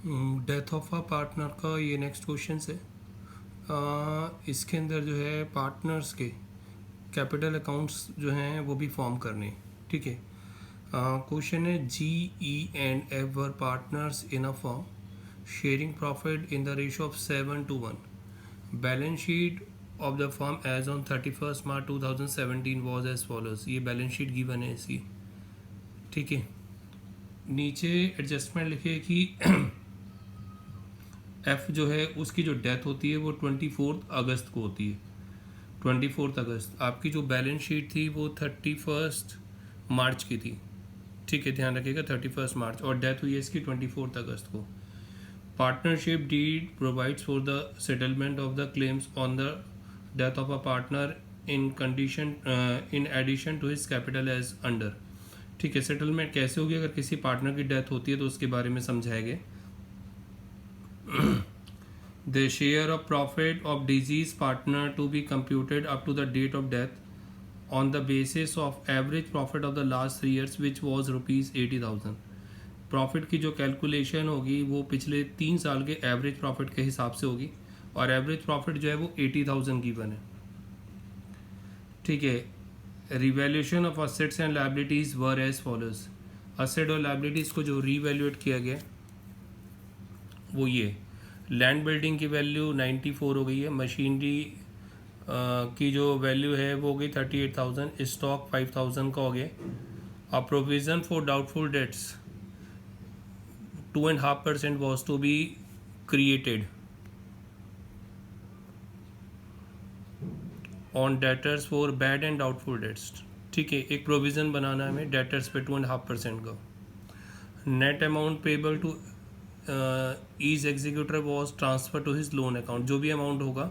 Death of a partner का ये next question है। इसके अंदर जो है पार्टनर्स के कैपिटल अकाउंट्स जो हैं वो भी फॉर्म करने हैं। ठीक है। क्वेश्चन है G E and F were partners in a firm sharing profit in the ratio of 7:1। Balance sheet of the firm as on 31 March 2017 was as follows. ये बैलेंस शीट गिवन है इसकी। ठीक है। नीचे एडजस्टमेंट लिखे कि F जो है उसकी जो डेथ होती है वो 24 अगस्त को होती है। 24 अगस्त। आपकी जो बैलेंस शीट थी वो 31 मार्च की थी। ठीक है, ध्यान रखिएगा 31 मार्च, और डेथ हुई है इसकी 24 अगस्त को। Partnership deed provides for the settlement of the claims on the death of a partner in condition in addition to his capital as under. ठीक है, सेटलमेंट कैसे होगी अगर किसी पार्टनर की डेथ होती है तो उसके बारे में समझाएंगे। The share of profit of deceased partner to be computed up to the date of death on the basis of average profit of the last 3 years which was rupees 80,000। Profit की जो calculation होगी वो पिछले 3 साल के average profit के हिसाब से होगी, और एवरेज प्रॉफिट जो है वो 80,000 गिवन है। ठीक है। Revaluation of assets and liabilities were as follows. Asset और लायबिलिटीज को जो रीवैल्यूएट किया गया वो ये। लैंड बिल्डिंग की वैल्यू 94 हो गई है। मशीनरी की जो वैल्यू है वो हो गई 38,000। स्टॉक 5,000 का हो गया। और provision for doubtful debts 2.5% was to be created on debtors for bad and doubtful debts. ठीक है, एक प्रोविजन बनाना है हमें डेटर्स पे 2.5% का। Net amount payable to his executor was transfer to his loan account. जो भी अमाउंट होगा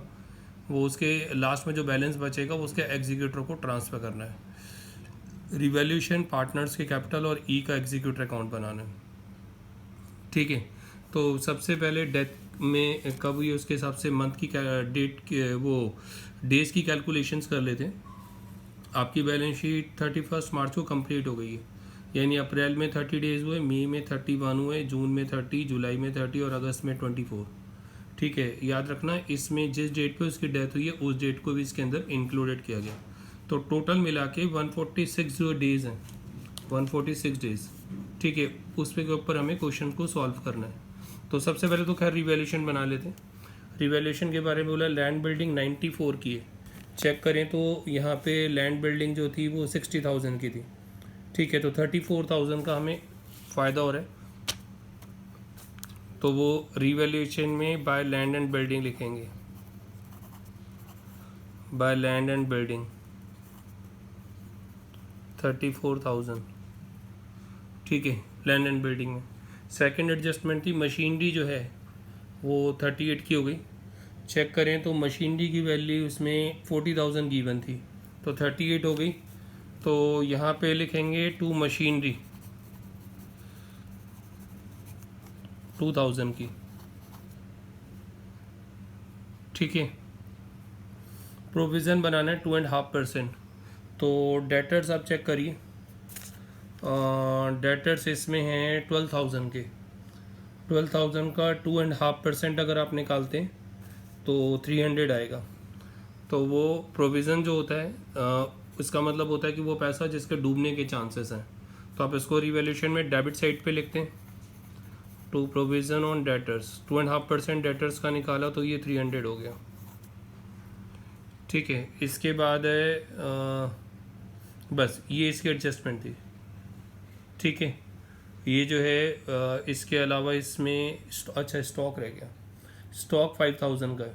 वो उसके लास्ट में जो बैलेंस बचेगा वो उसके एग्जीक्यूटर को ट्रांसफ़र करना है। रिवैल्यूएशन पार्टनर्स के कैपिटल और ई का एग्जीक्यूटर अकाउंट बनाना है। ठीक है, तो सबसे पहले डेथ में कब हुई उसके हिसाब से मंथ की डेट वो डेज की कैलकुलेशंस कर लेते हैं। आपकी बैलेंस शीट 31 मार्च को कंप्लीट हो गई है, यानी अप्रैल में 30 डेज हुए, मई में 31 हुए, जून में 30, जुलाई में 30 और अगस्त में 24। ठीक है, याद रखना इसमें जिस डेट पे उसकी डेथ हुई है उस डेट को भी इसके अंदर इंक्लूडेड किया गया। तो टोटल मिला के 146 जो डेज हैं, 146 डेज। ठीक है, उस पे के ऊपर हमें क्वेश्चन को सॉल्व करना है। तो सबसे पहले तो खैर रिवैल्यूएशन बना लेते हैं। रिवैल्यूएशन के बारे में बोला लैंड बिल्डिंग 94 की है। चेक करें तो यहाँ पे लैंड बिल्डिंग जो थी वो 60,000 की थी। ठीक है, तो 34,000 का हमें फ़ायदा हो रहा है, तो वो रिवैल्यूएशन में बाय लैंड एंड बिल्डिंग लिखेंगे। By land and building 34,000। ठीक है, लैंड एंड बिल्डिंग में। सेकंड एडजस्टमेंट थी मशीनरी जो है वो 38 की हो गई। चेक करें तो मशीनरी की वैल्यू उसमें 40,000 गिवन थी, तो 38 हो गई। तो यहाँ पे लिखेंगे टू मशीनरी 2,000 की। ठीक है, प्रोविज़न बनाना है 2.5%। तो डेटर्स आप चेक करिए, डेटर्स इसमें हैं 12,000 के। 12,000 का 2.5% अगर आप निकालते हैं तो 300 आएगा। तो वो प्रोविज़न जो होता है इसका मतलब होता है कि वो पैसा जिसके डूबने के चांसेस हैं। तो आप इसको रिवैल्यूएशन में डेबिट साइड पे लिखते हैं। To provision on debtors 2.5% debtors का निकाला तो ये 300 हो गया। ठीक है, इसके बाद है बस ये इसकी एडजस्टमेंट थी। ठीक है, ये जो है इसके अलावा इसमें अच्छा स्टॉक रह गया। स्टॉक 5,000 का है।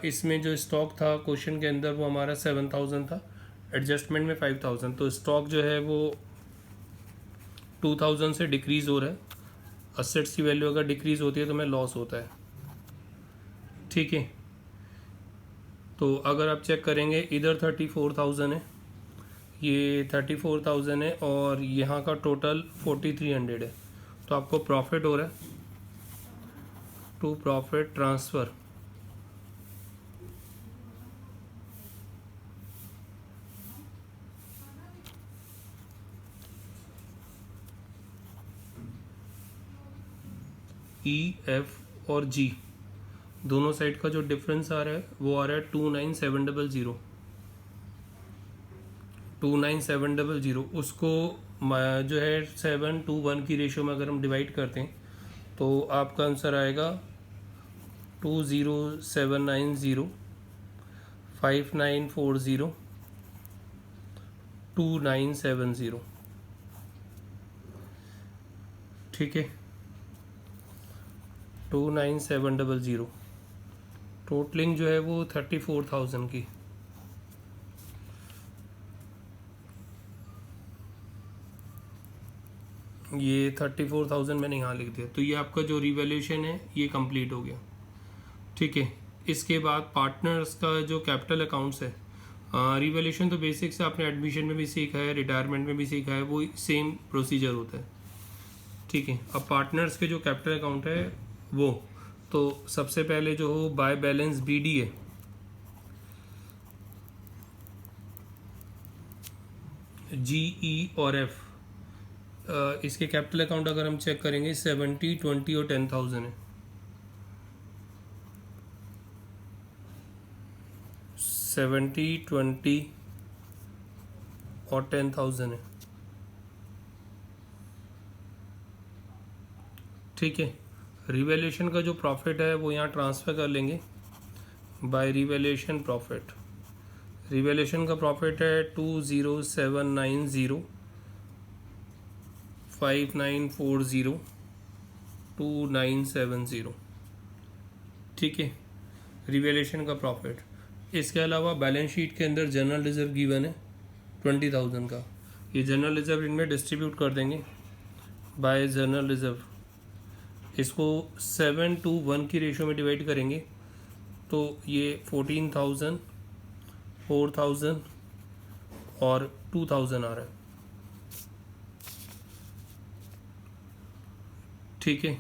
इसमें जो स्टॉक था क्वेश्चन के अंदर वो हमारा 7,000 था, एडजस्टमेंट में 5,000। तो स्टॉक जो है वो 2,000 से डिक्रीज़ हो रहा है। असेट्स की वैल्यू अगर डिक्रीज़ होती है तो हमें लॉस होता है। ठीक है, तो अगर आप चेक करेंगे इधर 34,000 है, ये 34,000 है, और यहाँ का टोटल 4,300 है। तो आपको प्रॉफिट हो रहा है टू प्रॉफिट ट्रांसफ़र EF और G दोनों साइड का जो डिफरेंस आ रहा है वो आ रहा है 29700। 29700 उसको जो है 7:1 की रेशियो में अगर हम डिवाइड करते हैं तो आपका आंसर आएगा 20790 5940 2970। ठीक है, 29700 टोटलिंग जो है वो 34,000 की। ये 34,000 मैंने यहाँ लिख दिया, तो ये आपका जो रिवैल्यूएशन है ये कंप्लीट हो गया। ठीक है, इसके बाद पार्टनर्स का जो कैपिटल अकाउंट्स है, रिवैल्यूएशन तो बेसिक से आपने एडमिशन में भी सीखा है, रिटायरमेंट में भी सीखा है, वो सेम प्रोसीजर होता है। ठीक है, अब पार्टनर्स के जो कैपिटल अकाउंट है वो, तो सबसे पहले जो हो बाय बैलेंस BD है, GE और F, इसके कैपिटल अकाउंट अगर हम चेक करेंगे 70, 20 और 10,000 है। 70, 20 और 10,000 है। ठीक है, रिवैल्यूएशन का जो प्रॉफिट है वो यहाँ ट्रांसफ़र कर लेंगे बाय रिवैल्यूएशन प्रॉफिट। रिवैल्यूएशन का प्रॉफिट है 20790 5940 2970। ठीक है, रिवैल्यूएशन का प्रॉफिट। इसके अलावा बैलेंस शीट के अंदर जनरल रिजर्व गिवन है 20,000 का। ये जनरल रिजर्व इनमें डिस्ट्रीब्यूट कर देंगे बाय जनरल रिजर्व। इसको 7:1 की रेशियो में डिवाइड करेंगे तो ये 14,000, 4,000 और 2,000 आ रहा है। ठीक है,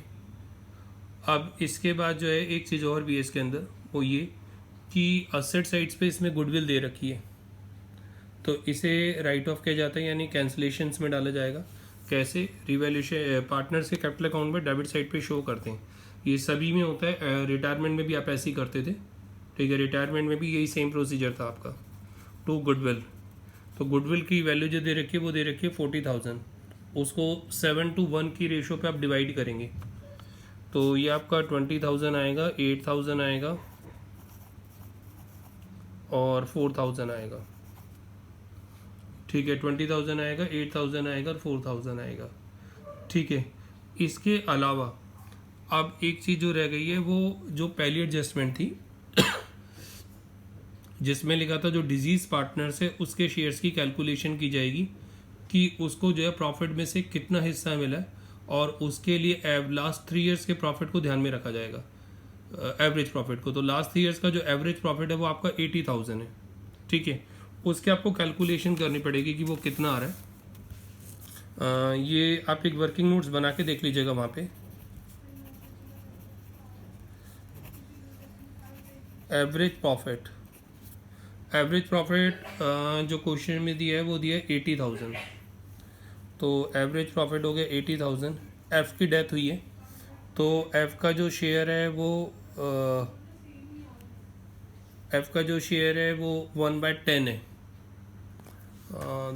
अब इसके बाद जो है एक चीज़ और भी है इसके अंदर, वो ये कि असेट साइड्स पे इसमें गुडविल दे रखी है, तो इसे राइट ऑफ किया जाता है, यानी कैंसलेशंस में डाला जाएगा। कैसे? रिवैल्यूएशन पार्टनर्स के कैपिटल अकाउंट में डेबिट साइड पे शो करते हैं, ये सभी में होता है। रिटायरमेंट में भी आप ऐसे ही करते थे। ठीक है, रिटायरमेंट में भी यही सेम प्रोसीजर था आपका। टू गुडविल, तो गुडविल की वैल्यू जो दे रखी है वो दे रखी है 40,000, उसको 7:1 की रेशो पे आप डिवाइड करेंगे तो ये आपका 20,000 आएगा, 8,000 आएगा और 4,000 आएगा। ठीक है, 20,000 आएगा, 8,000 आएगा और 4,000 आएगा। ठीक है, इसके अलावा अब एक चीज़ जो रह गई है वो जो पहली एडजस्टमेंट थी जिसमें लिखा था जो डिजीज पार्टनर्स है उसके शेयर्स की कैलकुलेशन की जाएगी कि उसको जो है प्रॉफिट में से कितना हिस्सा मिला है, और उसके लिए लास्ट 3 ईयर्स के प्रॉफिट को ध्यान में रखा जाएगा, एवरेज प्रॉफिट को। तो लास्ट 3 ईयर्स का जो एवरेज प्रॉफिट है वो आपका 80,000 है। ठीक है, उसके आपको कैलकुलेशन करनी पड़ेगी कि वो कितना आ रहा है। ये आप एक वर्किंग नोट्स बना के देख लीजिएगा वहाँ पे। एवरेज प्रॉफिट जो क्वेश्चन में दिया है वो दिया है 80,000, तो एवरेज प्रॉफिट हो गया 80,000। एफ की डेथ हुई है तो एफ का जो शेयर है वो 1/10 है।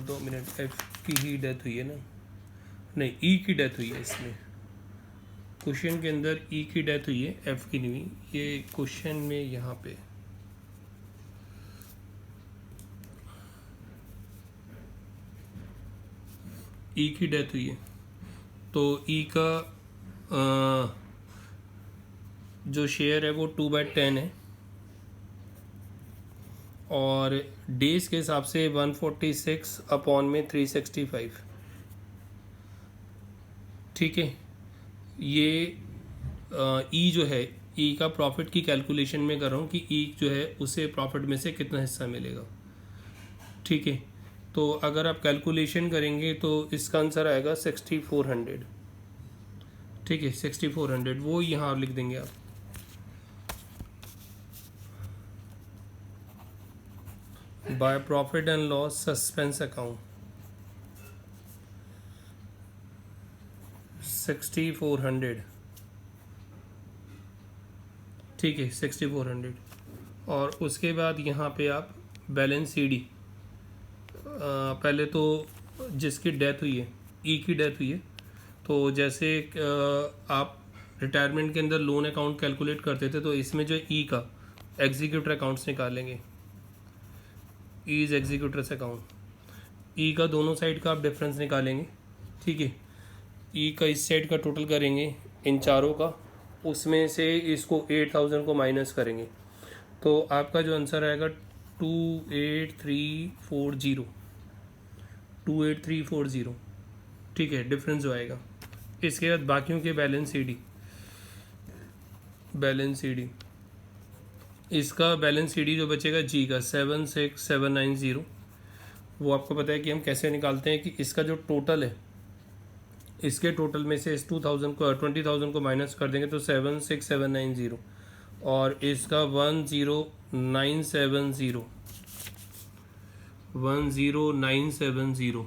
2 मिनट, एफ की ही डेथ हुई है ना, नहीं ई की डेथ हुई है। इसमें क्वेश्चन के अंदर ई की डेथ हुई है, एफ की नहीं हुई। ये क्वेश्चन में यहाँ पे ई की डेथ हुई है, तो ई का जो शेयर है वो 2/10 है, और डेज के हिसाब से 146 अपॉन में 365। ठीक है, ये ई जो है, ई का प्रॉफिट की कैलकुलेशन में कर रहा हूँ कि ई जो है उसे प्रॉफिट में से कितना हिस्सा मिलेगा। ठीक है, तो अगर आप कैलकुलेशन करेंगे तो इसका आंसर आएगा 6400। ठीक है, 6400 वो यहाँ लिख देंगे आप। By profit and loss suspense account 6400 ठीक है 6400। और उसके बाद यहाँ पे आप बैलेंस CD, पहले तो जिसकी डेथ हुई है, ई की डेथ हुई है, तो जैसे आप रिटायरमेंट के अंदर लोन अकाउंट कैलकुलेट करते थे, तो इसमें जो ई का एग्जीक्यूटर अकाउंट्स निकालेंगे, ई इज एग्जीक्यूटर्स अकाउंट, ई का दोनों साइड का आप डिफरेंस निकालेंगे। ठीक है, ई का इस साइड का टोटल करेंगे इन चारों का, उसमें से इसको 8000 को माइनस करेंगे, तो आपका जो आंसर आएगा 28340, 28340। ठीक है, डिफरेंस जो आएगा। इसके बाद बाकियों के बैलेंस CD, बैलेंस CD, इसका बैलेंस CD जो बचेगा जी का 76790, वो आपको पता है कि हम कैसे निकालते हैं कि इसका जो टोटल है, इसके टोटल में से इस 20,000 को माइनस कर देंगे तो 76790, और इसका 10970,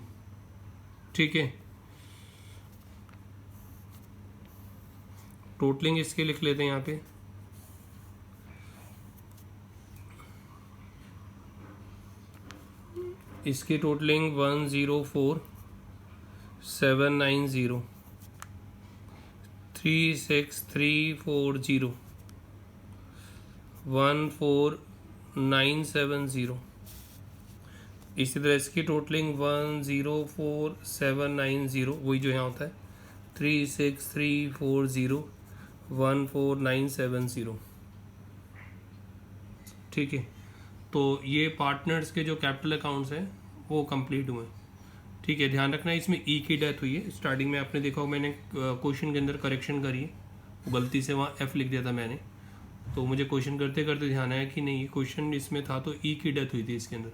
ठीक है। टोटलिंग इसके लिख लेते हैं यहाँ पे, इसकी टोटलिंग 104,790, 36340, 14970। इसी तरह इसकी टोटलिंग 104,790, वही जो यहाँ होता है 36340, 14970। ठीक है, तो ये पार्टनर्स के जो कैपिटल अकाउंट्स हैं वो कंप्लीट हुए। ठीक है, ध्यान रखना इसमें ई की डेथ हुई है। स्टार्टिंग में आपने देखा हो मैंने क्वेश्चन के अंदर करेक्शन करी है, गलती से वहाँ एफ लिख दिया था मैंने, तो मुझे क्वेश्चन करते करते ध्यान आया कि नहीं, ये क्वेश्चन इसमें था तो ई की डेथ हुई थी इसके अंदर,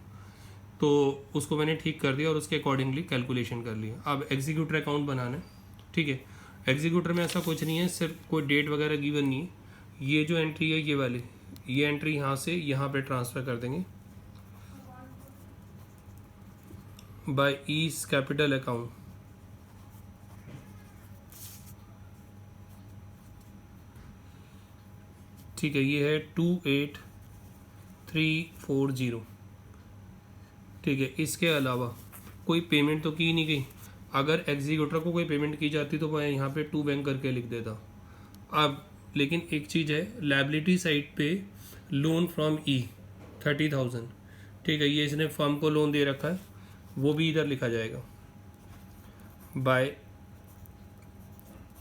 तो उसको मैंने ठीक कर दिया और उसके अकॉर्डिंगली कैलकुलेशन कर लिया। अब एग्जीक्यूटर अकाउंट बनाना है। ठीक है, एग्जीक्यूटर में ऐसा कुछ नहीं है, सिर्फ कोई डेट वगैरह गिवन नहीं है। ये जो एंट्री है ये वाली, ये एंट्री यहाँ से यहाँ पे ट्रांसफ़र कर देंगे बाय ईज कैपिटल अकाउंट। ठीक है, ये है 28340। ठीक है, इसके अलावा कोई पेमेंट तो की नहीं गई। अगर एग्जीक्यूटर को कोई पेमेंट की जाती तो मैं यहाँ पे टू बैंक करके लिख देता। अब लेकिन एक चीज़ है, लायबिलिटी साइड पे लोन फ्रॉम ई 30,000। ठीक है, ये इसने फर्म को लोन दे रखा है, वो भी इधर लिखा जाएगा बाय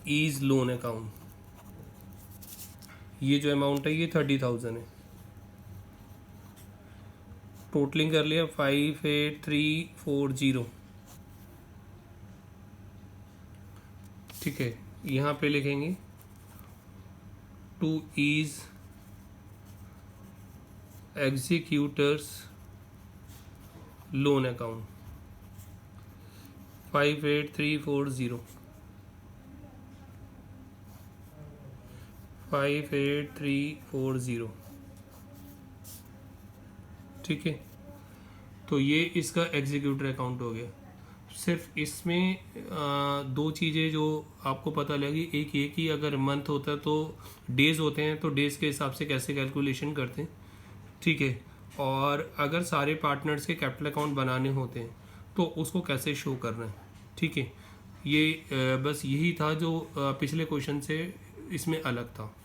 ईज लोन अकाउंट। ये जो अमाउंट है ये 30,000 है। टोटलिंग कर लिया 58340। ठीक है, यहाँ पे लिखेंगे to his executors loan account 58340, 58340। ठीक है, तो ये इसका एग्जीक्यूटर अकाउंट हो गया। सिर्फ इसमें दो चीज़ें जो आपको पता लगी, एक ये कि अगर मंथ होता है तो डेज़ होते हैं, तो डेज़ के हिसाब से कैसे कैलकुलेशन करते हैं। ठीक है, और अगर सारे पार्टनर्स के कैपिटल अकाउंट बनाने होते हैं तो उसको कैसे शो करना है। ठीक है, ये बस यही था जो पिछले क्वेश्चन से इसमें अलग था।